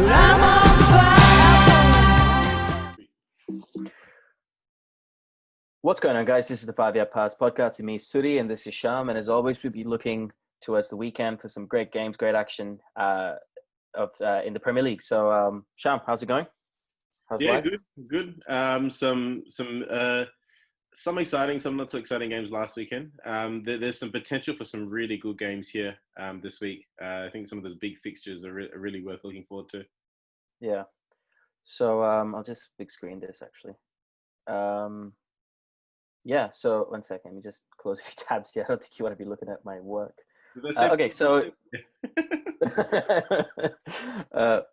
I'm on fire. What's going on, guys? This is the 5-Yard Pass podcast. It's me, Suri, and this is Sham. And as always, we'll be looking towards the weekend for some great games, great action in the Premier League. So, Sham, how's it going? How's life? Good. Some exciting, some not so exciting games last weekend. There's some potential for some really good games here this week. I think some of those big fixtures are really worth looking forward to. Yeah. So I'll just big screen this actually. Yeah. So 1 second, let me just close a few tabs here. I don't think you want to be looking at my work. Okay. So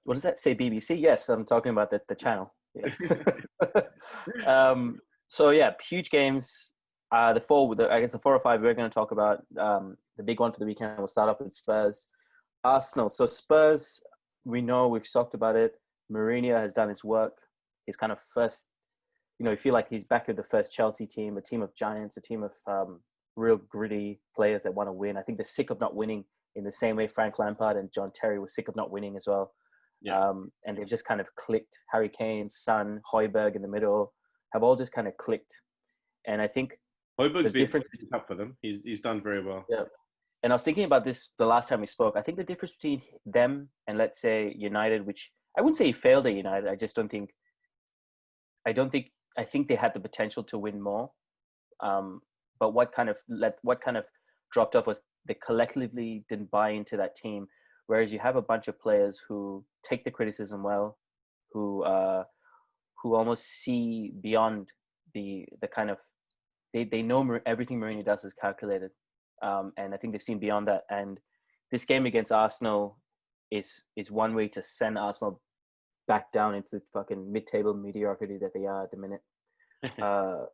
what does that say? BBC? Yes, I'm talking about the channel. Yes. So yeah, huge games. The 4 or 5 we're going to talk about. The big one for the weekend. We'll start off with Spurs, Arsenal. So Spurs, we know we've talked about it. Mourinho has done his work. His kind of first, you feel like he's back with the first Chelsea team, a team of giants, a team of real gritty players that want to win. I think they're sick of not winning in the same way Frank Lampard and John Terry were sick of not winning as well. Yeah. And they've just kind of clicked. Harry Kane, Son, Højbjerg in the middle have all just kind of clicked. And I think Højbjerg's been up for them. He's done very well. Yeah. And I was thinking about this the last time we spoke. I think the difference between them and, let's say, United, which I wouldn't say he failed at United. I think they had the potential to win more. But what kind of dropped off was they collectively didn't buy into that team. Whereas you have a bunch of players who take the criticism well, who almost see beyond the kind of, they know everything Mourinho does is calculated. And I think they've seen beyond that. And this game against Arsenal is one way to send Arsenal back down into the fucking mid-table mediocrity that they are at the minute. I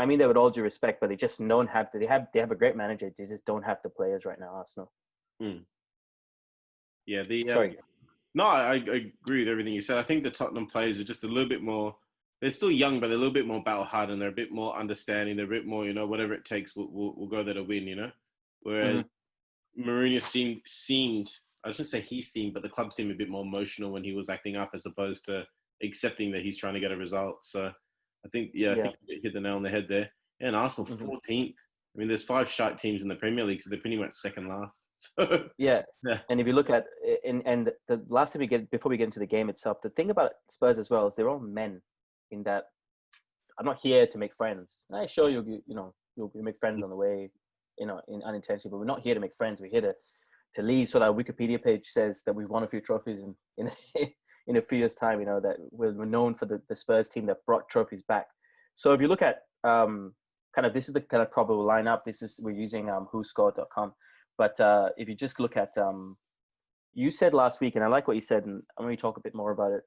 mean that with all due respect, but they just don't have they have a great manager. They just don't have the players right now, Arsenal. Yeah, Sorry. No, I agree with everything you said. I think the Tottenham players are just a little bit more. They're still young, but they're a little bit more battle-hardened, and they're a bit more understanding. They're a bit more, whatever it takes, we'll go there to win, Whereas Mourinho seemed, I shouldn't say he seemed, but the club seemed a bit more emotional when he was acting up as opposed to accepting that he's trying to get a result. So I think you hit the nail on the head there. And Arsenal 14th. I mean, there's 5 shite teams in the Premier League, so they're pretty much second last. So, yeah. And if you look at and the last thing before we get into the game itself, the thing about Spurs as well is they're all men. In that, I'm not here to make friends. Sure, you'll make friends on the way, unintentionally, but we're not here to make friends. We're here to leave so that our Wikipedia page says that we've won a few trophies in a few years' time. That we're known for the Spurs team that brought trophies back. So if you look at this is the kind of probable lineup. We're using whoscored.com. But if you just look at, you said last week, and I like what you said, and I'm going to talk a bit more about it.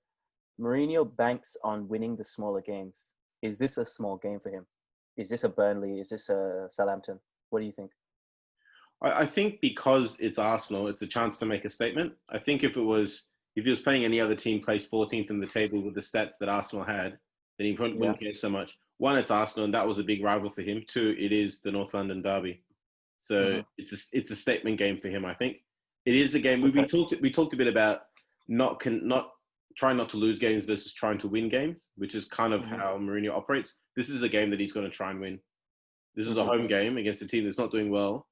Mourinho banks on winning the smaller games. Is this a small game for him? Is this a Burnley? Is this a Southampton? What do you think? I think because it's Arsenal, it's a chance to make a statement. I think if he was playing any other team placed 14th in the table with the stats that Arsenal had, then he wouldn't care so much. 1, it's Arsenal, and that was a big rival for him. 2, it is the North London derby. So it's a statement game for him, I think. It is a game. We talked a bit about trying not to lose games versus trying to win games, which is kind of how Mourinho operates. This is a game that he's going to try and win. This is a home game against a team that's not doing well.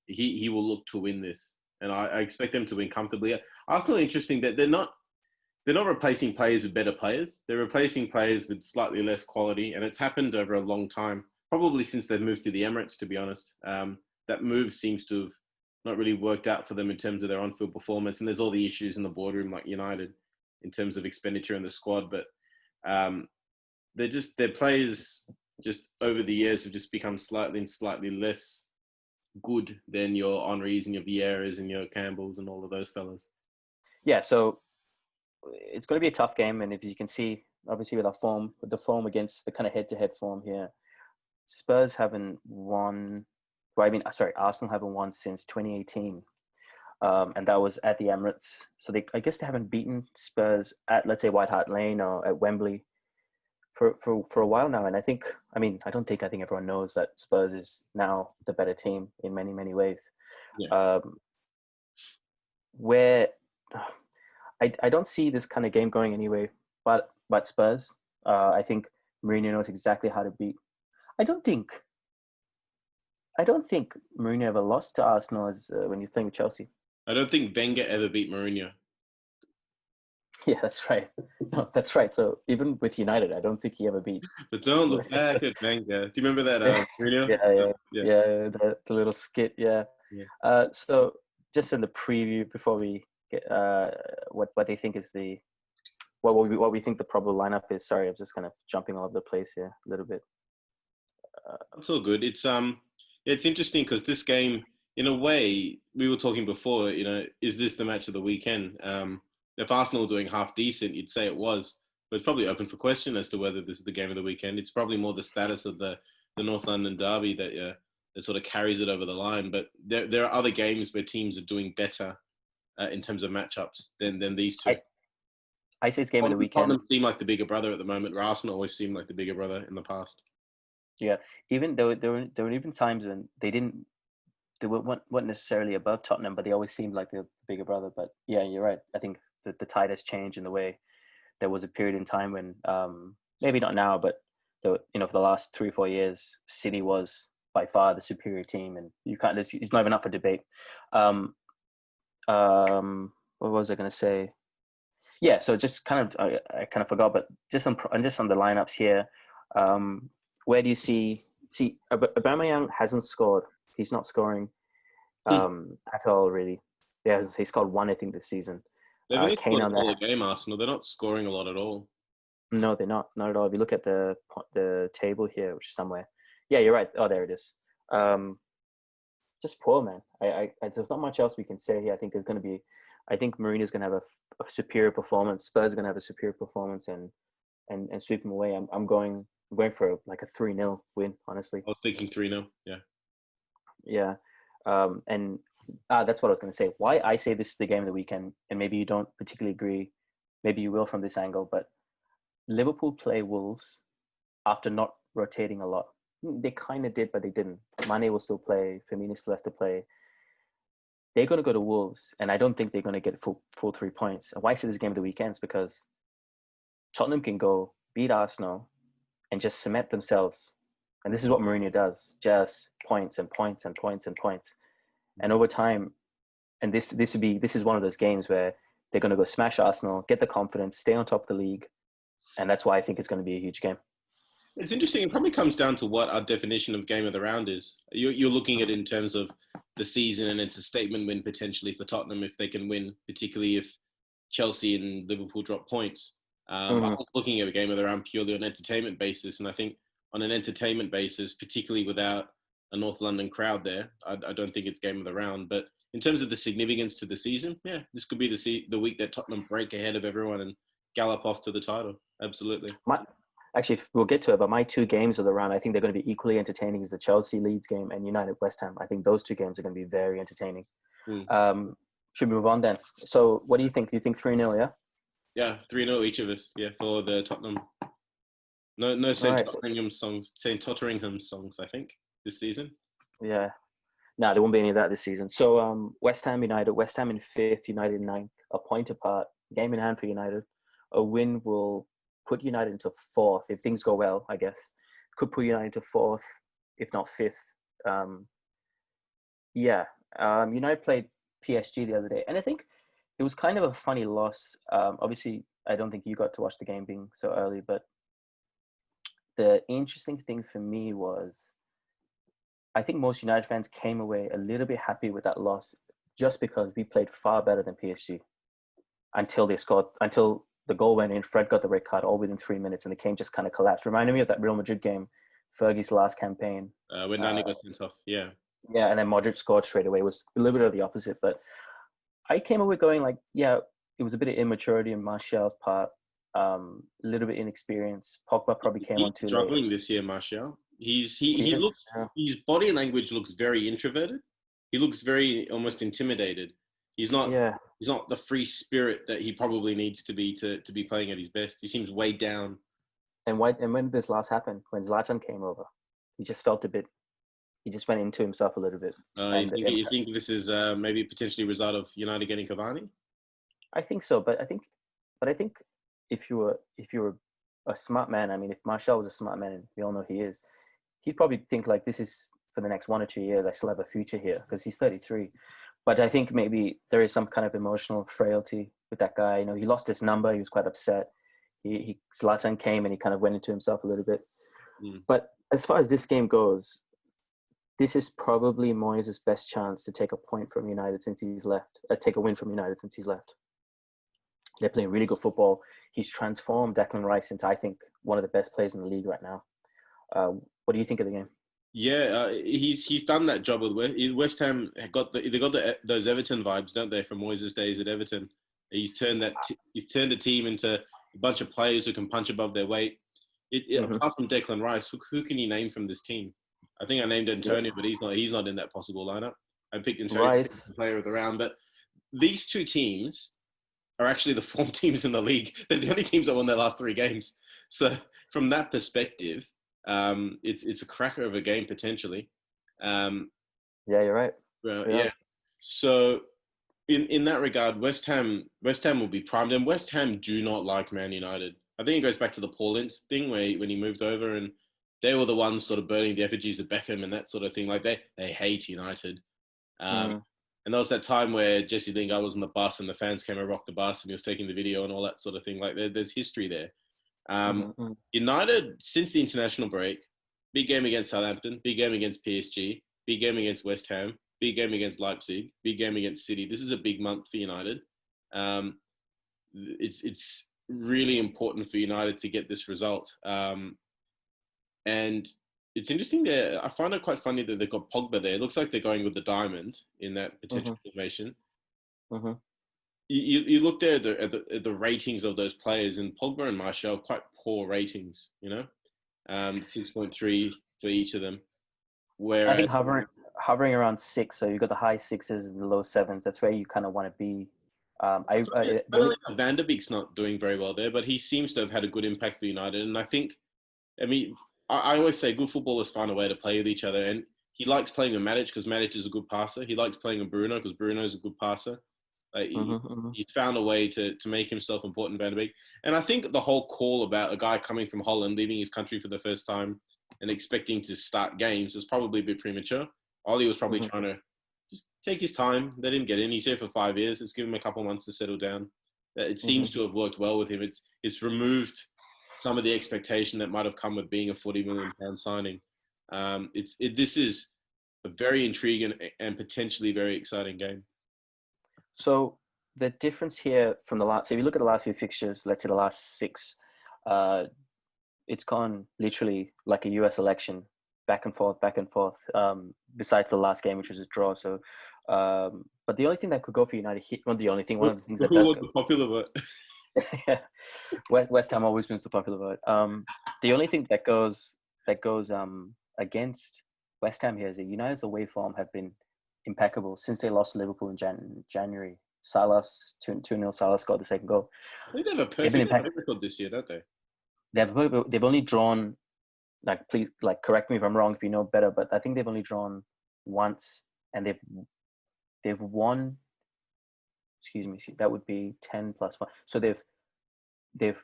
He will look to win this, and I expect them to win comfortably. Arsenal, interesting that they're not replacing players with better players. They're replacing players with slightly less quality, and it's happened over a long time, probably since they've moved to the Emirates, to be honest. That move seems to have not really worked out for them in terms of their on-field performance, and there's all the issues in the boardroom like United in terms of expenditure in the squad. But their players just over the years have just become slightly less good than your Henrys and your Vieiras and your Campbells and all of those fellas. Yeah, so it's going to be a tough game, and if you can see, obviously with the form against the kind of head-to-head form here, Spurs haven't won. Arsenal haven't won since 2018, and that was at the Emirates. So I guess they haven't beaten Spurs at, let's say, White Hart Lane or at Wembley for a while now. And I think everyone knows that Spurs is now the better team in many, many ways. Yeah. Where I don't see this kind of game going anyway. But Spurs, I think Mourinho knows exactly how to beat. I don't think Mourinho ever lost to Arsenal as when you're playing with Chelsea. I don't think Wenger ever beat Mourinho. Yeah, that's right. No, that's right. So even with United, I don't think he ever beat. But don't look back at Wenger. Do you remember that Mourinho? Yeah, Yeah. the little skit. Yeah. Yeah. So just in the preview before we get what they think is the what we think the probable lineup is. Sorry, I'm just kind of jumping all over the place here a little bit. It's all good. It's interesting because this game, in a way, we were talking before. Is this the match of the weekend? If Arsenal were doing half decent, you'd say it was, but it's probably open for question as to whether this is the game of the weekend. It's probably more the status of the North London derby that sort of carries it over the line. But there are other games where teams are doing better in terms of matchups than these two. I say it's game of the weekend. Tottenham seem like the bigger brother at the moment, where Arsenal always seemed like the bigger brother in the past. Yeah, even though there were even times when they weren't necessarily above Tottenham, but they always seemed like the bigger brother. But yeah, you're right. I think the tide has changed in the way there was a period in time when maybe not now, but for the last 3 or 4 years, City was by far the superior team, and you can't. It's not even up for debate. What was I going to say? Yeah, so just kind of I kind of forgot, but just on the lineups here, where do you see Aubameyang hasn't scored. He's not scoring at all, really. He scored 1, I think, this season. They've only Kane scored on a that. game, Arsenal. They're not scoring a lot at all. No, they're not at all. If you look at the table here, which is somewhere, yeah, you're right. Oh, there it is. Just poor, man. There's not much else we can say here. I think there's going to be. I think Mourinho's going to have a superior performance. Spurs are going to have a superior performance and sweep them away. I'm going for like a 3-0 win, honestly. I was thinking 3-0. Yeah. Yeah. And that's what I was going to say. Why I say this is the game of the weekend, and maybe you don't particularly agree. Maybe you will from this angle, but Liverpool play Wolves after not rotating a lot. They kind of did, but they didn't. Mane will still play. Firmino still has to play. They're going to go to Wolves, and I don't think they're going to get full 3 points. And why I say this game of the weekend is because Tottenham can go beat Arsenal and just cement themselves. And this is what Mourinho does: just points and points and points and points. And over time, and this is one of those games where they're going to go smash Arsenal, get the confidence, stay on top of the league, and that's why I think it's going to be a huge game. It's interesting. It probably comes down to what our definition of game of the round is. You're looking at it in terms of the season, and it's a statement win potentially for Tottenham if they can win, particularly if Chelsea and Liverpool drop points. I was looking at a game of the round purely on an entertainment basis, and I think on an entertainment basis, particularly without a North London crowd there, I don't think it's game of the round. But in terms of the significance to the season, yeah, this could be the week that Tottenham break ahead of everyone and gallop off to the title. Absolutely. Actually, we'll get to it, but my 2 games of the round, I think they're going to be equally entertaining as the Chelsea Leeds game and United West Ham. I think those 2 games are going to be very entertaining. Should we move on then? So what do you think? Do you think 3-0, yeah? Yeah, 3-0 each of us, yeah, for the Tottenham. No St. Right. Totteringham songs, I think, this season. Yeah. No, there won't be any of that this season. So West Ham United, West Ham in 5th, United in 9th, a point apart, game in hand for United. A win will put United into 4th if things go well, I guess. Could put United into 4th, if not 5th. United played PSG the other day, and I think it was kind of a funny loss. Obviously, I don't think you got to watch the game being so early, but the interesting thing for me was I think most United fans came away a little bit happy with that loss just because we played far better than PSG until the goal went in. Fred got the red card all within 3 minutes, and the game just kind of collapsed. Reminded me of that Real Madrid game, Fergie's last campaign. When Nani got sent off, yeah. Yeah, and then Modric scored straight away. It was a little bit of the opposite, but I came away going like, yeah, it was a bit of immaturity on Martial's part, a little bit inexperience. Pogba probably came on too late. He's struggling this year, Martial. His body language looks very introverted. He looks very almost intimidated. He's not the free spirit that he probably needs to be playing at his best. He seems weighed down. And when did this last happen? When Zlatan came over, he just felt a bit. He just went into himself a little bit. You think this is maybe potentially a result of United getting Cavani? I think so, but I think if you were a smart man, I mean, if Martial was a smart man, and we all know he is, he'd probably think like, this is for the next 1 or 2 years. I still have a future here because he's 33. But I think maybe there is some kind of emotional frailty with that guy. You know, he lost his number. He was quite upset. Zlatan came and he kind of went into himself a little bit. Mm. But as far as this game goes, this is probably Moyes' best chance to take a point from United since he's left. Take a win from United since he's left. They're playing really good football. He's transformed Declan Rice into, I think, one of the best players in the league right now. What do you think of the game? Yeah, he's done that job with West Ham. They got those Everton vibes, don't they, from Moyes' days at Everton? He's turned a team into a bunch of players who can punch above their weight. Apart from Declan Rice, who can you name from this team? I think I named Antonio, but he's not in that possible lineup. I picked Antonio, Rice, player of the round, but these two teams are actually the form teams in the league. They're the only teams that won their last 3 games. So from that perspective, it's a cracker of a game potentially. Yeah, you're right. Yeah. So in that regard, West Ham will be primed, and West Ham do not like Man United. I think it goes back to the Paul Ince thing when he moved over, and they were the ones sort of burning the effigies of Beckham and that sort of thing. Like they hate United. And there was that time where Jesse Lingard was on the bus and the fans came and rocked the bus and he was taking the video and all that sort of thing. Like there's history there. United, since the international break, big game against Southampton, big game against PSG, big game against West Ham, big game against Leipzig, big game against City. This is a big month for United. It's really important for United to get this result. And it's interesting there. I find it quite funny that they've got Pogba there. It looks like they're going with the diamond in that potential formation. You look there at the ratings of those players, and Pogba and Martial have quite poor ratings. 6.3 for each of them. Whereas, I think hovering around 6, so you've got the high 6s and the low 7s. That's where you kind of want to be. Van der Beek's not doing very well there, but he seems to have had a good impact for United. And I always say good footballers find a way to play with each other. And he likes playing with Matic because Matic is a good passer. He likes playing with Bruno because Bruno is a good passer. He's found a way to make himself important, Van der Beek. And I think the whole call about a guy coming from Holland, leaving his country for the first time and expecting to start games was probably a bit premature. Ollie was probably trying to just take his time, let him get in. He's here for 5 years. Let's give him a couple of months to settle down. It seems to have worked well with him. It's removed some of the expectation that might have come with being a £40 million signing. This is a very intriguing and potentially very exciting game. So the difference here from so if you look at the last few fixtures, let's say the last 6, it's gone literally like a US election, back and forth, besides the last game, which was a draw. So, but the only thing that could go for United, one of the things that does go. The popular vote. Yeah, West Ham always wins the popular vote. The only thing that goes against West Ham here is that United's away form have been impeccable since they lost to Liverpool in January. Salas 2-0. Salas scored the second goal. I think they have a perfect record this year, don't they? They've only drawn, please, correct me if I'm wrong if you know better, but I think they've only drawn once, and they've won. Excuse me, that would be 10 plus 1. So they've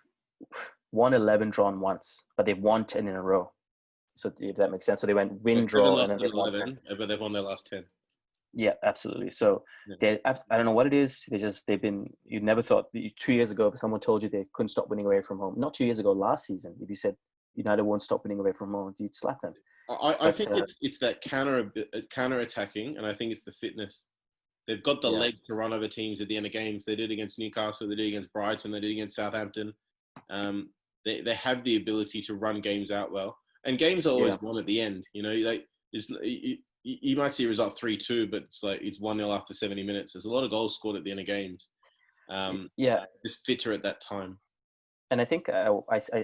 won 11, drawn once, but they've won 10 in a row. So if that makes sense. So they went win, draw, and then they've won 10. But they've won their last 10. Yeah, absolutely. So I don't know what it is. You never thought 2 years ago if someone told you they couldn't stop winning away from home. Not 2 years ago, last season, if you said United won't stop winning away from home, you'd slap them. I think it's that counter attacking, and I think it's the fitness. They've got the legs to run over teams at the end of games. They did against Newcastle. They did against Brighton. They did against Southampton. They have the ability to run games out well, and games are always won at the end. You might see a result 3-2, but it's 1-0 after 70 minutes. There's a lot of goals scored at the end of games. Just fitter at that time. And I think I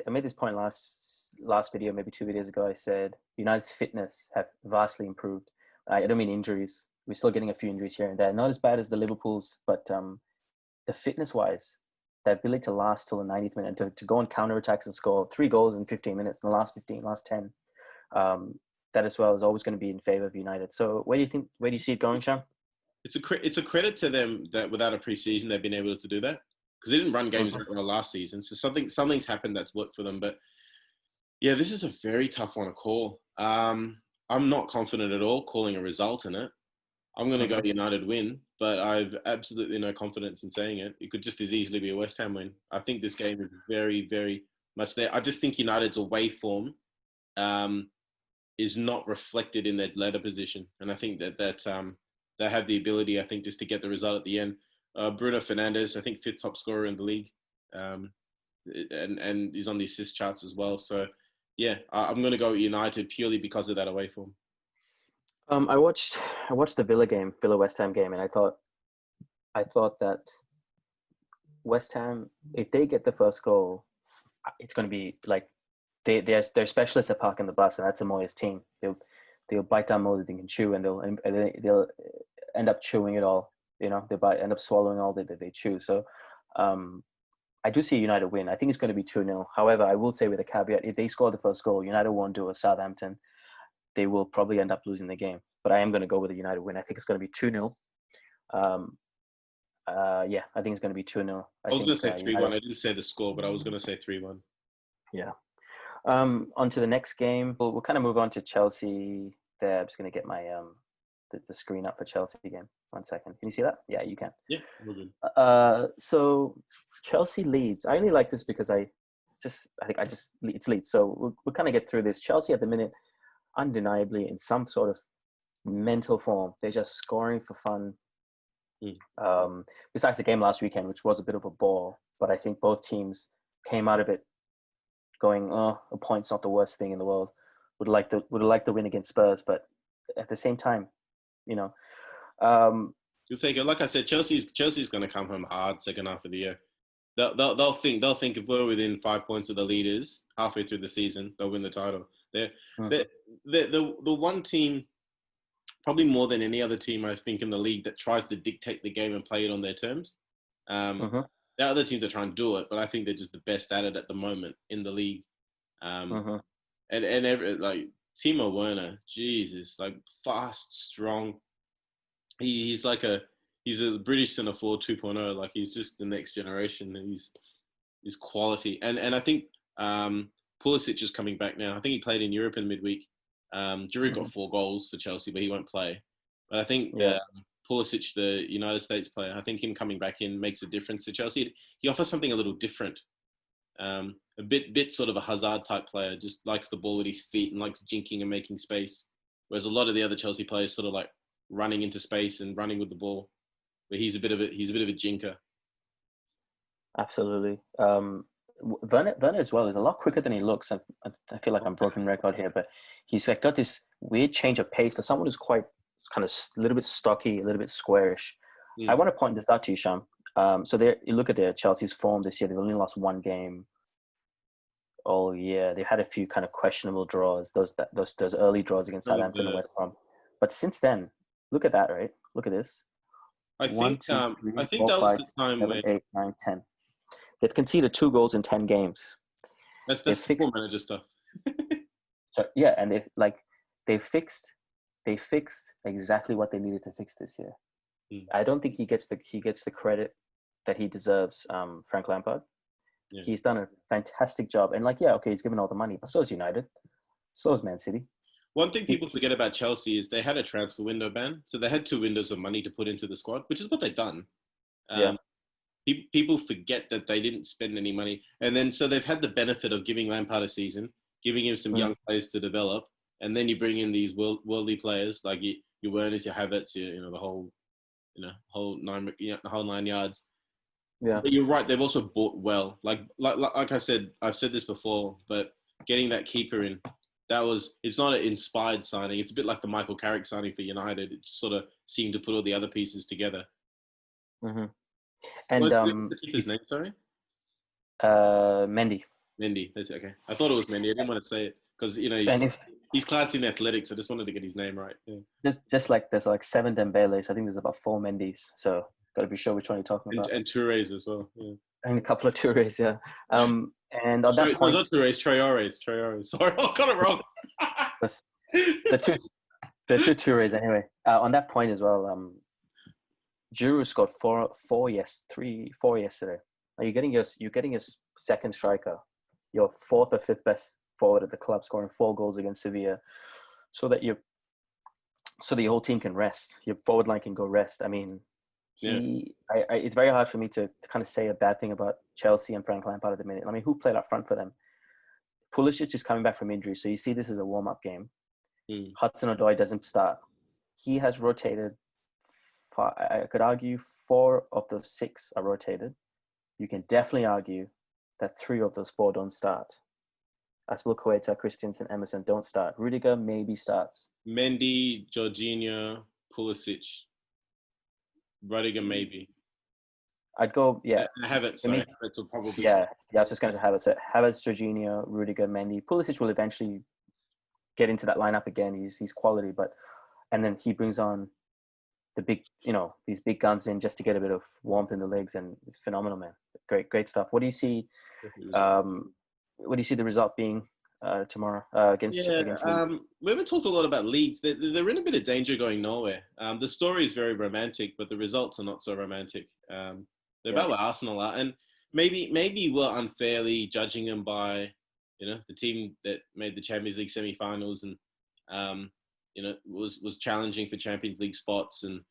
made this point last video, maybe 2 videos ago. I said United's fitness have vastly improved. I don't mean injuries. We're still getting a few injuries here and there. Not as bad as the Liverpools, but the fitness-wise, the ability to last till the 90th minute, to go on counter-attacks and score 3 goals in 15 minutes in the last 10, that as well is always going to be in favour of United. So where do you see it going, Sham? it's a credit to them that without a preseason they've been able to do that, because they didn't run games last season. So something's happened that's worked for them. But yeah, this is a very tough one to call. I'm not confident at all calling a result in it. I'm going to go United win, but I've absolutely no confidence in saying it. It could just as easily be a West Ham win. I think this game is very, very much there. I just think United's away form is not reflected in their ladder position, and I think that they have the ability, I think, just to get the result at the end. Bruno Fernandes, I think, fifth top scorer in the league, and he's on the assist charts as well. So, yeah, I'm going to go United purely because of that away form. I watched the Villa West Ham game, and I thought that West Ham, if they get the first goal, it's going to be like they're specialists at parking the bus, and that's a Moyes team. They'll bite down more than they can chew, and they'll end up chewing it all. You know, end up swallowing all that they chew. So, I do see United win. I think it's going to be 2-0. However, I will say with a caveat: if they score the first goal, United won't do a Southampton. They will probably end up losing the game. But I am going to go with a United win. I think it's going to be 2-0. Yeah, I think it's going to be 2-0. I was going to say 3-1. I didn't say the score, but I was going to say 3-1. Yeah. On to the next game. We'll kind of move on to Chelsea there. I'm just going to get my the screen up for Chelsea again. 1 second. Can you see that? Yeah, you can. Yeah, we're good. So Chelsea leads. I only like this because it's Leeds. So we'll kind of get through this. Chelsea at the minute, undeniably in some sort of mental form. They're just scoring for fun. Besides the game last weekend, which was a bit of a bore, but I think both teams came out of it going, "Oh, a point's not the worst thing in the world." Would like the win against Spurs, but at the same time, you know, you'll take it. Like I said, Chelsea's going to come home hard second half of the year. They'll think if we're within 5 points of the leaders halfway through the season, they'll win the title. They're the one team, probably more than any other team, I think, in the league that tries to dictate the game and play it on their terms. The other teams are trying to do it, but I think they're just the best at it at the moment in the league. And like Timo Werner, Jesus, like fast, strong. He's a British centre forward 2.0. Like he's just the next generation. He's quality, and I think Pulisic is coming back now. I think he played in Europe in midweek. Giroud got 4 goals for Chelsea, but he won't play. But I think Pulisic, the United States player, I think him coming back in makes a difference to Chelsea. He offers something a little different. A bit sort of a Hazard type player, just likes the ball at his feet and likes jinking and making space. Whereas a lot of the other Chelsea players sort of like running into space and running with the ball. But he's a bit of a jinker. Absolutely. Werner as well is a lot quicker than he looks. I feel like I'm broken record here, but he's like got this weird change of pace for someone who's quite kind of a little bit stocky, a little bit squarish. I want to point this out to you, Sham. So you look at Chelsea's form this year. They've only lost 1 game all year. They've had a few kind of questionable draws, those early draws against Southampton and West Brom. But since then, look at that, right? Look at this. I think that was the time 7, 8, 9, 10. They've conceded 2 goals in 10 games. That's football manager stuff. So yeah, and they fixed exactly what they needed to fix this year. I don't think he gets the credit that he deserves. Frank Lampard. Yeah. He's done a fantastic job, and he's given all the money, but so is United, so is Man City. One thing people forget about Chelsea is they had a transfer window ban, so they had 2 windows of money to put into the squad, which is what they've done. People forget that they didn't spend any money, and then so they've had the benefit of giving Lampard a season, giving him some young players to develop, and then you bring in these worldly players like your Werners, your Havertz, the whole 9 yards. Yeah, but you're right. They've also bought well. Like I said, I've said this before, but getting that keeper in, it's not an inspired signing. It's a bit like the Michael Carrick signing for United. It sort of seemed to put all the other pieces together. And what's the keeper's name? Sorry. Mendy. Mendy. That's okay. I thought it was Mendy. I didn't want to say it because he's classy in athletics. I just wanted to get his name right. Yeah. Just like there's like 7 Dembeles. I think there's about 4 Mendys. So got to be sure which one you're talking about. And Tourés as well. Yeah. And a couple of Tourés, yeah. And on that point, not Tourés, Traorés. Sorry, I got it wrong. the two Tourés anyway. On that point as well. Giroud scored four yesterday. Now you're getting your second striker, your fourth or fifth best forward at the club, scoring 4 goals against Sevilla, so that your whole team can rest. Your forward line can go rest. I mean, Yeah. it's very hard for me to kind of say a bad thing about Chelsea and Frank Lampard at the minute. I mean, who played up front for them? Pulisic is coming back from injury, so you see this is a warm-up game. Hudson-Odoi doesn't start. He has rotated. I could argue 4 of those 6 are rotated. You can definitely argue that 3 of those 4 don't start. Aspilicueta, Christensen, Emerson don't start. Rudiger maybe starts. Mendy, Jorginho, Pulisic, Rudiger maybe. I'd go, yeah. Havertz, sorry. Havertz will probably start. I was just going to Havertz. Havertz, Jorginho, Rudiger, Mendy. Pulisic will eventually get into that lineup again. He's quality, and then he brings on the big, these big guns in just to get a bit of warmth in the legs, and it's phenomenal, man. Great stuff. What do you see? What do you see the result being tomorrow against Leeds? We haven't talked a lot about Leeds. They're in a bit of danger going nowhere. The story is very romantic, but the results are not so romantic. They're about where Arsenal are, and maybe we're unfairly judging them by the team that made the Champions League semi-finals and was challenging for Champions League spots and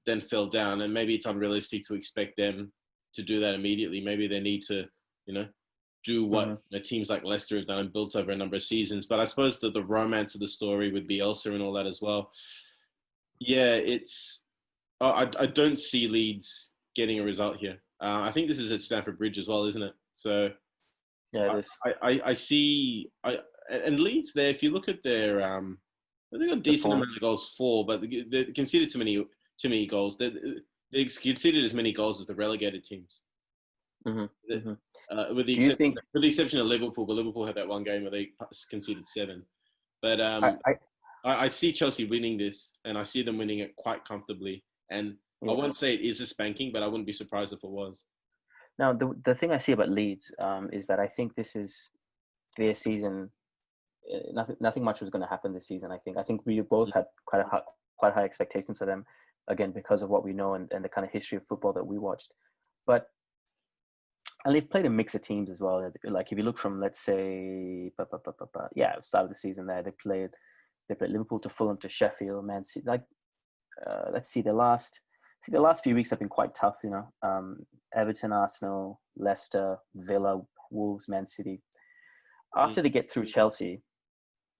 then fell down. And maybe it's unrealistic to expect them to do that immediately. Maybe they need to do what teams like Leicester have done and built over a number of seasons. But I suppose that the romance of the story with Bielsa and all that as well. Yeah, I don't see Leeds getting a result here. I think this is at Stamford Bridge as well, isn't it? So yeah, it is. I see. And Leeds there, if you look at their, they've got a decent amount of goals for, but they conceded too many goals. They conceded as many goals as the relegated teams. With the exception of Liverpool, but Liverpool had that one game where they conceded 7. But I see Chelsea winning this, and I see them winning it quite comfortably. And I won't say it is a spanking, but I wouldn't be surprised if it was. Now, the thing I see about Leeds is that I think this is their season. Nothing much was going to happen this season. I think we both had quite high expectations of them, again because of what we know and the kind of history of football that we watched. And they've played a mix of teams as well. Like if you look from, let's say, start of the season there, they played Liverpool to Fulham to Sheffield, Man City. Let's see, the last few weeks have been quite tough. Everton, Arsenal, Leicester, Villa, Wolves, Man City. After they get through Chelsea,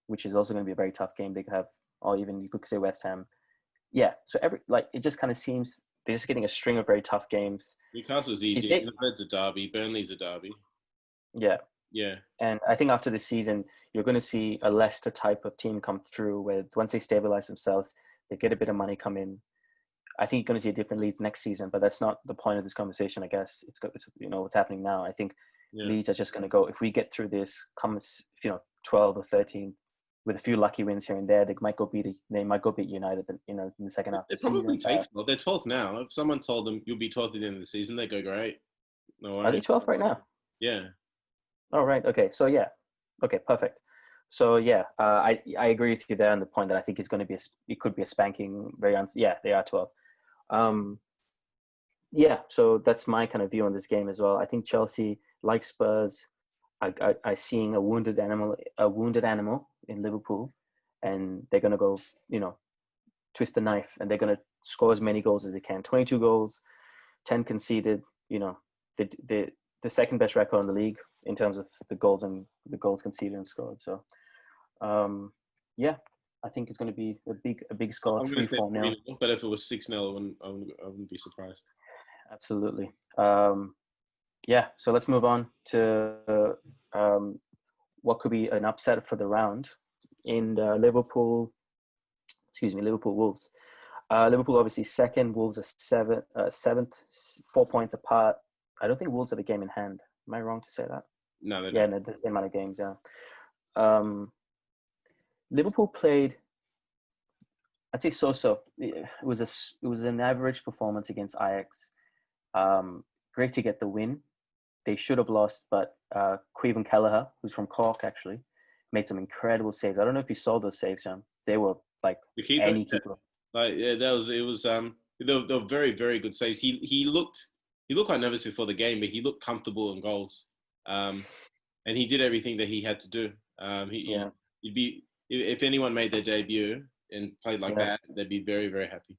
which is also going to be a very tough game, they could have, or even you could say West Ham. Yeah, so it just kind of seems they're just getting a string of very tough games. Newcastle's easy. Liverpool's a derby. Burnley's a derby. Yeah. Yeah. And I think after this season, you're going to see a Leicester type of team come through where once they stabilize themselves, they get a bit of money come in. I think you're going to see a different Leeds next season, but that's not the point of this conversation, I guess. It's what's happening now. I think Leeds are just going to go, if we get through this, 12 or 13, with a few lucky wins here and there, they might go beat United, in the second half of the season. They're 12th now. If someone told them you'll be 12th at the end of the season, they go great. No worries. Are they 12th right now? Yeah. Oh, right. Okay. So yeah. Okay. Perfect. So yeah, I agree with you there on the point that I think it's going to be it could be a spanking. They are 12. So that's my kind of view on this game as well. I think Chelsea, like Spurs, I seeing a wounded animal in Liverpool, and they're going to go, twist the knife, and they're going to score as many goals as they can. 22 goals, 10 conceded. The second best record in the league in terms of the goals conceded and scored. So, I think it's going to be a big score, 3-4 now. But if it was 6-0, I wouldn't be surprised. Absolutely. So let's move on to what could be an upset for the round in Liverpool Wolves. Liverpool obviously second, Wolves are seventh, 4 points apart. I don't think Wolves have a game in hand. Am I wrong to say that? No, they don't. Yeah, no, the same amount of games, yeah. Liverpool played, I'd say so. It was an average performance against Ajax. Great to get the win. They should have lost, but Caoimhin Kelleher, who's from Cork, actually, made some incredible saves. I don't know if you saw those saves, John. They were like the keeper, any keeper. It was They're very, very good saves. He looked quite nervous before the game, but he looked comfortable in goals. And he did everything that he had to do. Yeah, He'd be if anyone made their debut and played like yeah. that, they'd be very, very happy.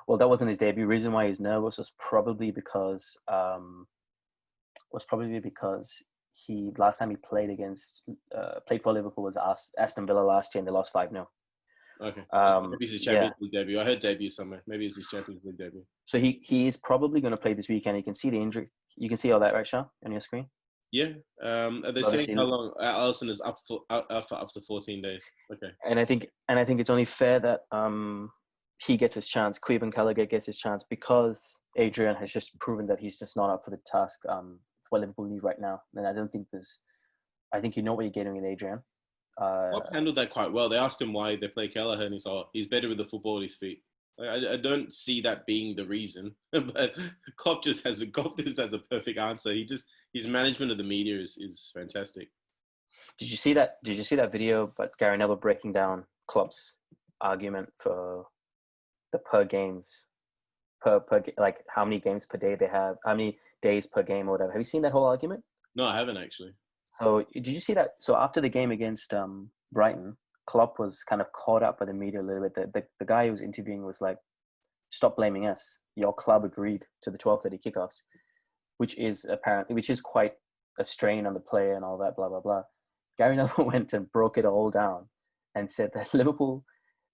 Well, that wasn't his debut. Reason why he's nervous was probably because he last time he played for Liverpool was Aston Villa last year, and they lost 5-0. Okay, maybe it's his Yeah. Champions League debut. I heard debut somewhere. Maybe it's his Champions League debut. So he is probably going to play this weekend. You can see the injury. You can see all that, right, Sean, on your screen? Yeah. Are they So saying obviously, how long Alisson is up for up to 14 days? Okay. and I think it's only fair that he gets his chance. Queven Callagher gets his chance because Adrian has just proven that he's just not up for the task. What Liverpool need right now, and I don't think there's. I think you know what you're getting with Adrian. Klopp handled that quite well. They asked him why they play Kelleher, and he said he's better with the football at his feet. I don't see that being the reason, but Klopp just has a perfect answer. His management of the media is fantastic. Did you see that? Did you see that video? But Gary Neville breaking down Klopp's argument for the per games, like how many games per day they have, how many days per game or whatever. Have you seen that whole argument? No, I haven't actually. So did you see that? So after the game against Brighton, Klopp was kind of caught up by the media a little bit. The guy who was interviewing was like, "Stop blaming us. Your club agreed to the 12:30 kickoffs," which is quite a strain on the player and all that. Blah blah blah. Gary Neville went and broke it all down and said that Liverpool.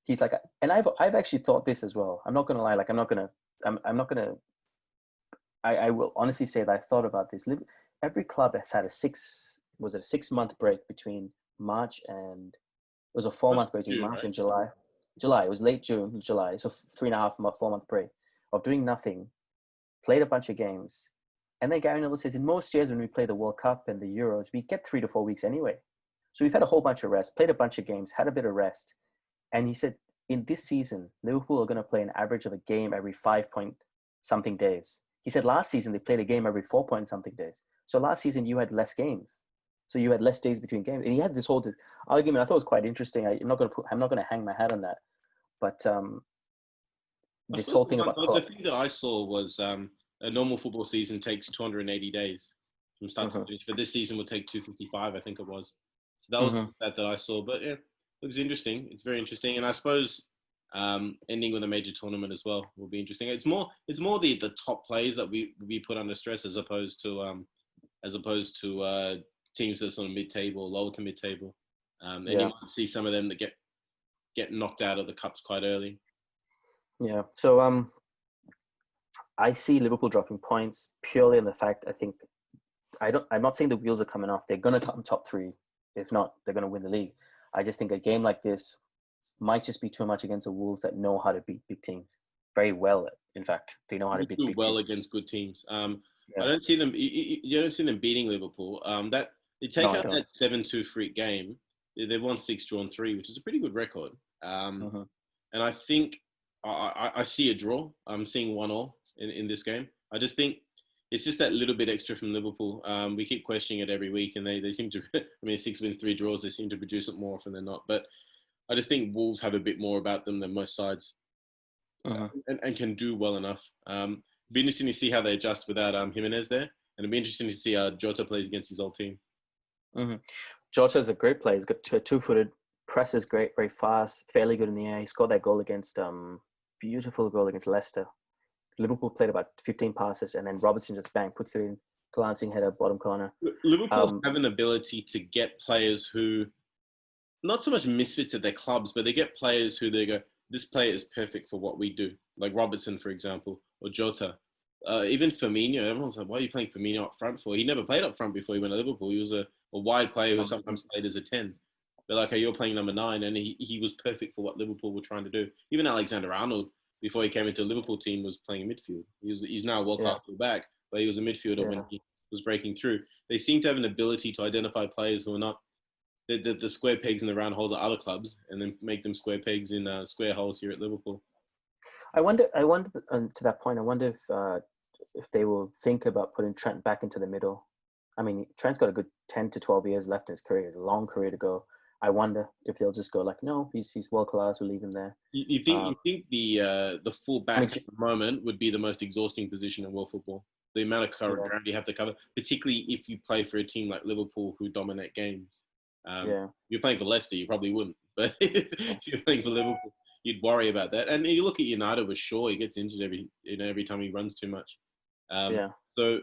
He's like, and I've actually thought this as well. I'm not gonna lie. Like I'm not gonna. I will honestly say that I thought about this. Every club has had a 6-month break between March and it was a 4-month break between June, March right? and July. July. It was late June, July. So 3.5 month, 4-month break of doing nothing. Played a bunch of games, and then Gary Neville says in most years when we play the World Cup and the Euros, we get 3 to 4 weeks anyway. So we've had a whole bunch of rest, played a bunch of games, had a bit of rest, and he said in this season Liverpool are going to play an average of a game every 5 point something days. He said last season they played a game every 4 point something days. So last season you had less games. So you had less days between games. And he had this whole argument. I thought it was quite interesting. I'm not going to hang my hat on that. But this whole thing about the thing that I saw was a normal football season takes 280 days from start to finish, but this season will take 255, I think it was. So that was the stat that I saw. But yeah, it looks interesting. It's very interesting, and I suppose ending with a major tournament as well will be interesting. It's more the top players that we put under stress as opposed to teams that are sort of mid-table, lower to mid-table, and you might see some of them that get knocked out of the cups quite early. Yeah. So I see Liverpool dropping points purely on the fact I'm not saying the wheels are coming off. They're going to come top 3. If not, they're going to win the league. I just think a game like this might just be too much against the Wolves that know how to beat big teams very well. In fact, they know how to beat big teams. Against good teams. I don't see them. You don't see them beating Liverpool. That they take out that 7-2 freak game. They've won 6, drawn 3, which is a pretty good record. And I think I see a draw. I'm seeing 1-1 in this game. I just think it's just that little bit extra from Liverpool. We keep questioning it every week, and they seem to. 6 wins, 3 draws. They seem to produce it more often than not. But I just think Wolves have a bit more about them than most sides, and can do well enough. Be interesting to see how they adjust without Jimenez there, and it'll be interesting to see how Jota plays against his old team. Jota is a great player. He's got two-footed, presses great, very fast, fairly good in the air. He scored that goal against beautiful goal against Leicester. Liverpool played about 15 passes, and then Robertson just puts it in, glancing header, bottom corner. Liverpool have an ability to get players who, not so much misfits at their clubs, but they get players who they go, this player is perfect for what we do. Like Robertson, for example, or Jota. Even Firmino, everyone's like, why are you playing Firmino up front for? He never played up front before he went to Liverpool. He was a wide player who sometimes played as a 10. They're like, hey, you're playing number 9, and he was perfect for what Liverpool were trying to do. Even Alexander-Arnold, before he came into the Liverpool team, was playing midfield. He's now a world-class fullback, but he was a midfielder when he was breaking through. They seem to have an ability to identify players who are not the square pegs in the round holes at other clubs, and then make them square pegs in square holes here at Liverpool. I wonder to that point, I wonder if they will think about putting Trent back into the middle. I mean, Trent's got a good 10 to 12 years left in his career. It's a long career to go. I wonder if they'll just go like, no, he's world class. We'll leave him there. You think the full back I mean, at the moment would be the most exhausting position in world football? The amount of yeah, ground you have to cover, particularly if you play for a team like Liverpool who dominate games. yeah, If you're playing for Leicester, you probably wouldn't. But if you're playing for Liverpool, you'd worry about that. And you look at United with Shaw; he gets injured every time he runs too much. yeah. So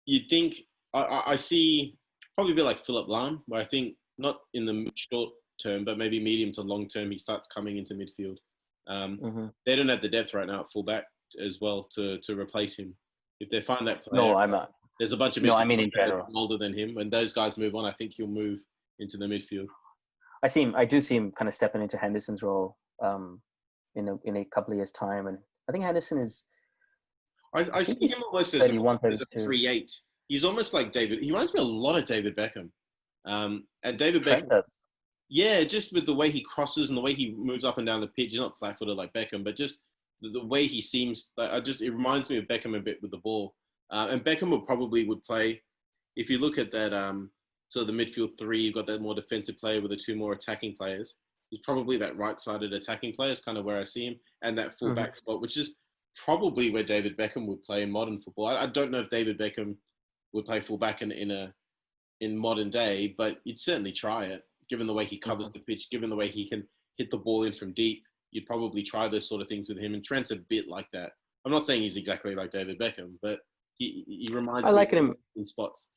you think I see probably a bit like Philip Lahm, where I think not in the short term, but maybe medium to long term, he starts coming into midfield. Hmm. They don't have the depth right now at fullback as well to replace him. If they find that player, No, I'm not. there's a bunch of No, I midfielders mean in better general. and older than him. When those guys move on, I think he'll move into the midfield. I do see him kind of stepping into Henderson's role in a couple of years' time, and I think Henderson is. I I think see he's him almost as 31, a 32. 3-8. He's almost like David. He reminds me a lot of David Beckham. And David Beckham, Trent does. yeah, just with the way he crosses and the way he moves up and down the pitch. He's not flat-footed like Beckham, but just the way he seems. It reminds me of Beckham a bit with the ball. And Beckham would play. If you look at that, so the midfield three, you've got that more defensive player with the two more attacking players. He's probably that right-sided attacking player is kind of where I see him, and that Hmm. full-back spot, which is probably where David Beckham would play in modern football. I don't know if David Beckham would play full-back in modern day, but you'd certainly try it. Given the way he covers Hmm. the pitch, given the way he can hit the ball in from deep, you'd probably try those sort of things with him. And Trent's a bit like that. I'm not saying he's exactly like David Beckham, but he I reminds me liken him. in spots.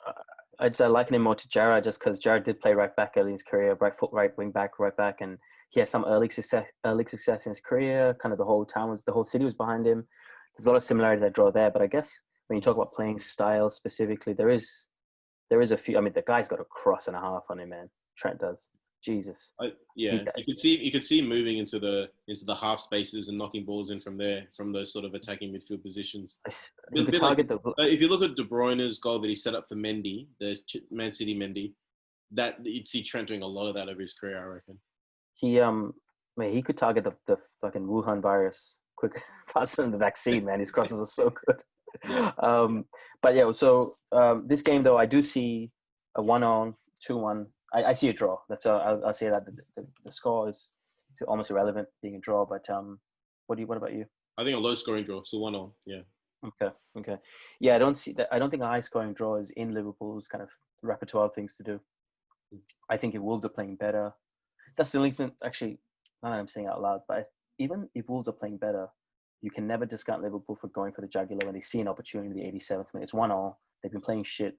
I liken him more to Jarrah just because Jarrah did play right back early in his career, right foot, right wing back, right back, and he had some early success in his career. Kind of the whole city was behind him. There's a lot of similarities I draw there, but I guess when you talk about playing style specifically, there is a few. I mean, the guy's got a cross and a half on him, man. Trent does. Jesus. He, Yeah, you could see him moving into the half spaces and knocking balls in from there, from those sort of attacking midfield positions. he A could bit like target the. if you look at De Bruyne's goal that he set up for Mendy, the Man City Mendy, that you'd see Trent doing a lot of that over his career, I reckon. He man, he could target the fucking Wuhan virus quick faster than the vaccine, man. His crosses are so good. Yeah. But yeah, so this game though, I do see a 1-1, 2-1. I see a draw. I'll say that the score is it's almost irrelevant being a draw. But what about you? I think a low scoring draw, so 1-1. Yeah. Okay. Yeah, I don't see that. I don't think a high scoring draw is in Liverpool's kind of repertoire of things to do. I think if Wolves are playing better, that's the only thing. Actually, now that I'm saying it out loud, but even if Wolves are playing better, you can never discount Liverpool for going for the jugular when they see an opportunity in the 87th minute. It's 1-1. They've been playing shit.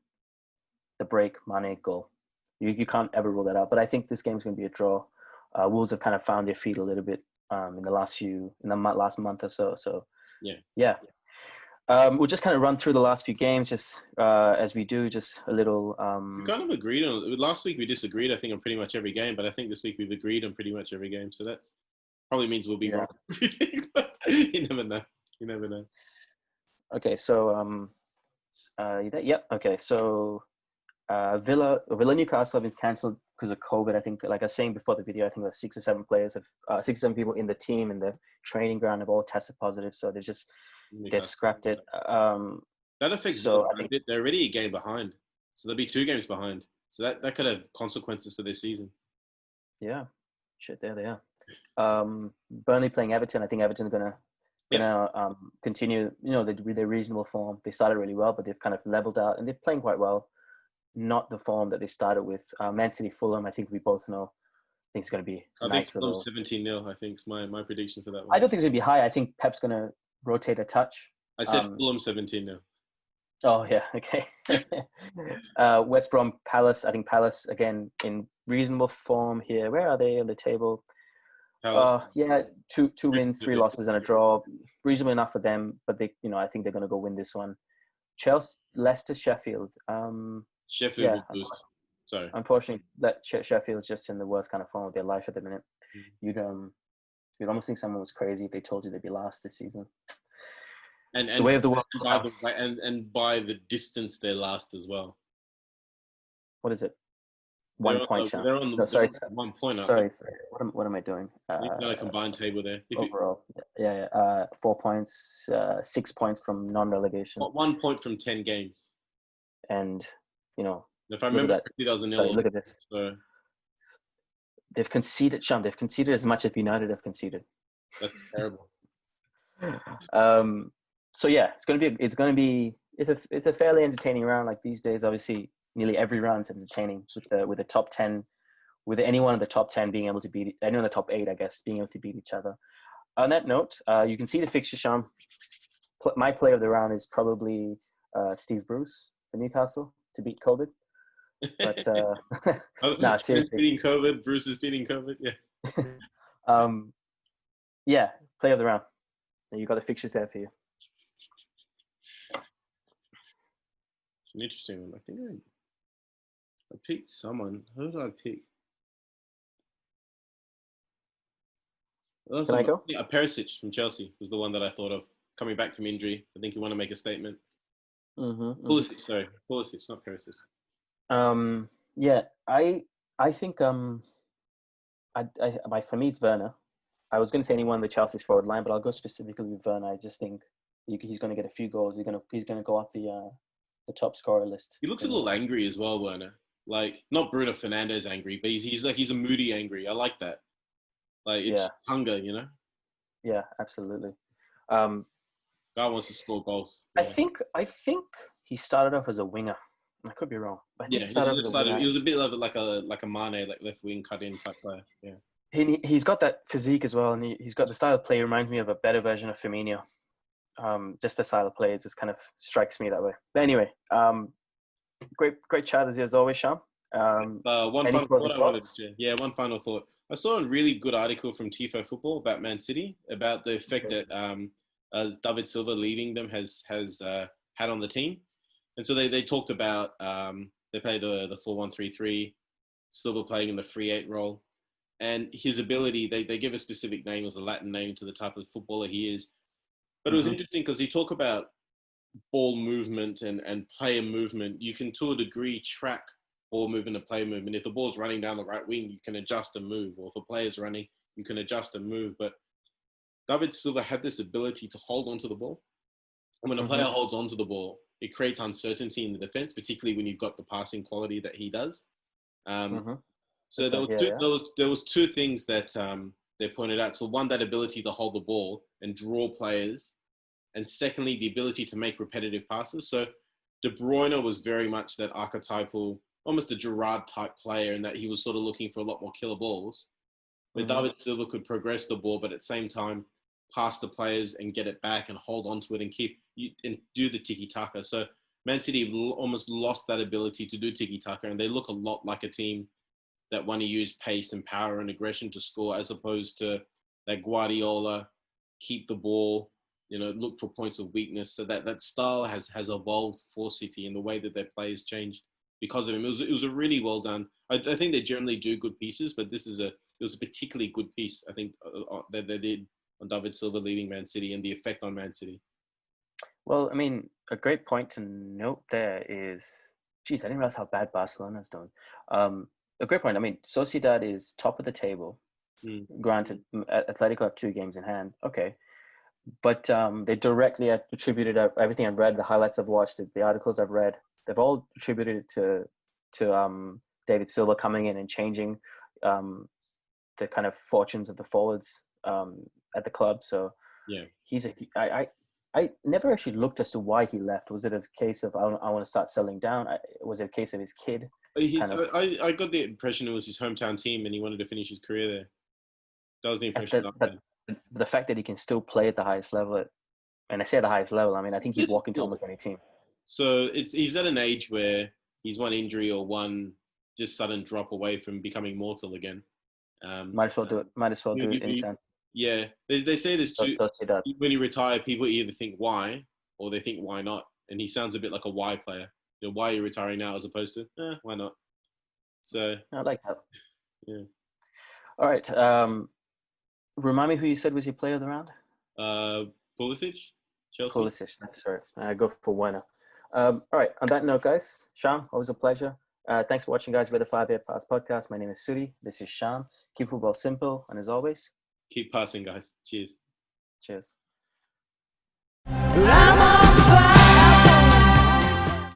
The break, Mane, goal. You can't ever rule that out. But I think this game's going to be a draw. Wolves have kind of found their feet a little bit in the last month or so. So yeah. We'll just kind of run through the last few games, just as we do, just a little. We kind of agreed on last week. We disagreed, I think, on pretty much every game, but I think this week we've agreed on pretty much every game. So that's probably means we'll be wrong. You never know. You never know. Okay, so yep. Okay, so Villa Newcastle have been cancelled because of COVID. I think, like I was saying before the video, I think there's 6 or 7 players have 6 or 7 people in the team in the training ground have all tested positive. So they've scrapped it. That affects Villa a bit. They're already a game behind, so they'll be 2 games behind. So that could have consequences for this season. Yeah, shit. There they are. Burnley playing Everton. I think Everton's gonna continue. You know, their reasonable form. They started really well, but they've kind of leveled out and they're playing quite well. Not the form that they started with. Man City, Fulham. I think we both know. I think it's going to be nice. I think 17-0. I think is my prediction for that one. I don't think it's going to be high. I think Pep's going to rotate a touch. I said Fulham 17-0. Oh yeah, okay. West Brom, Palace. I think Palace again in reasonable form here. Where are they on the table? Yeah, two wins, 3 losses, and a draw. Reasonable enough for them, but I think they're going to go win this one. Chelsea, Leicester, Sheffield. Sheffield will lose. Sorry. Unfortunately, that Sheffield's just in the worst kind of form of their life at the minute. You'd almost think someone was crazy if they told you they'd be last this season. And the way of the world. And by the distance, they're last as well. What is it? 1 point. They're on sorry. 1 point. Sorry. What am I doing? You've got a combined table there. Overall, yeah. 4 points, 6 points from non-relegation. 1 point from 10 games. And if I remember correctly, that was a nil. Look at this. So They've conceded, Sham. They've conceded as much as United have conceded. That's terrible. So yeah, it's a fairly entertaining round. Like these days, obviously, nearly every round's entertaining with the top 10, with anyone in the top 10 being able to beat anyone in the top 8, I guess, being able to beat each other. On that note, you can see the fixture, Sham. My player of the round is probably Steve Bruce for Newcastle to beat COVID. But nah, seriously. Beating COVID, Bruce is beating COVID. Yeah. Yeah, player of the round. You got the fixtures there for you. It's an interesting one. I think I picked someone. Who did I pick? Can I go? Yeah, Perisic from Chelsea was the one that I thought of. Coming back from injury, I think you want to make a statement. Pulisic, sorry, Pulisic, not Perisic. Yeah, I think for me it's Werner. I was going to say anyone in the Chelsea's forward line, but I'll go specifically with Werner. I just think he's going to get a few goals. He's going to go up the top scorer list. He looks a little angry as well, Werner. Like not Bruno Fernandes angry, but he's a moody angry. I like that. Like it's hunger, you know. Yeah, absolutely. Guy wants to score goals. Yeah. I think he started off as a winger. I could be wrong, but I think he started off as a winger. He was a bit like a Mane, like left wing cut in type player. Yeah. He's got that physique as well, and he's got the style of play. Reminds me of a better version of Firmino. Just the style of play, it just kind of strikes me that way. But anyway, great chat as always, Sham. One final thought. I saw a really good article from Tifo Football about Man City about the effect that David Silva leaving them has had on the team, and so they talked about they play the 4-1-3-3, Silva playing in the free 8 role, and his ability. They give a specific name as a Latin name to the type of footballer he is. But it was interesting because he talk about ball movement and player movement. You can, to a degree, track ball movement and player movement. If the ball's running down the right wing, you can adjust and move. Or if a player's running, you can adjust and move. But David Silva had this ability to hold onto the ball. And when a player holds onto the ball, it creates uncertainty in the defense, particularly when you've got the passing quality that he does. So there was two things that they pointed out. So one, that ability to hold the ball and draw players. And secondly, the ability to make repetitive passes. So De Bruyne was very much that archetypal, almost a Gerrard type player, in that he was sort of looking for a lot more killer balls. But David Silva could progress the ball, but at the same time, pass the players and get it back and hold onto it and do the tiki-taka. So Man City almost lost that ability to do tiki-taka, and they look a lot like a team that want to use pace and power and aggression to score, as opposed to that Guardiola, keep the ball, look for points of weakness. So that style has evolved for City in the way that their players changed because of him. It was a really well done. I think they generally do good pieces, but it was a particularly good piece, I think, that they did on David Silva leaving Man City and the effect on Man City. Well, I mean, a great point to note there is, I didn't realize how bad Barcelona's done. A great point. I mean, Sociedad is top of the table. Granted, Atletico have 2 games in hand. Okay. But they directly attributed everything I've read, the highlights I've watched, the articles I've read. They've all attributed it to David Silva coming in and changing the kind of fortunes of the forwards at the club. So yeah, I never actually looked as to why he left. Was it a case of I want to start settling down? Was it a case of his kid? I got the impression it was his hometown team and he wanted to finish his career there. That was the impression. But the fact that he can still play at the highest level, and I say at the highest level, I mean, I think he'd walk into almost any team. So he's at an age where he's one injury or one just sudden drop away from becoming mortal again. Might as well do it instant. Yeah, they say there's two. When you retire, people either think why or they think why not, and he sounds a bit like a why player. Why are you retiring now, as opposed to why not? So I like that. Yeah. All right. Remind me who you said was your player of the round? Pulisic, Chelsea. Pulisic, that's right. I go for Werner. All right. On that note, guys, Sham, always a pleasure. Thanks for watching, guys. We're the 5 Year Pass podcast. My name is Suri. This is Sham. Keep football simple, and as always, keep passing, guys. Cheers. Cheers.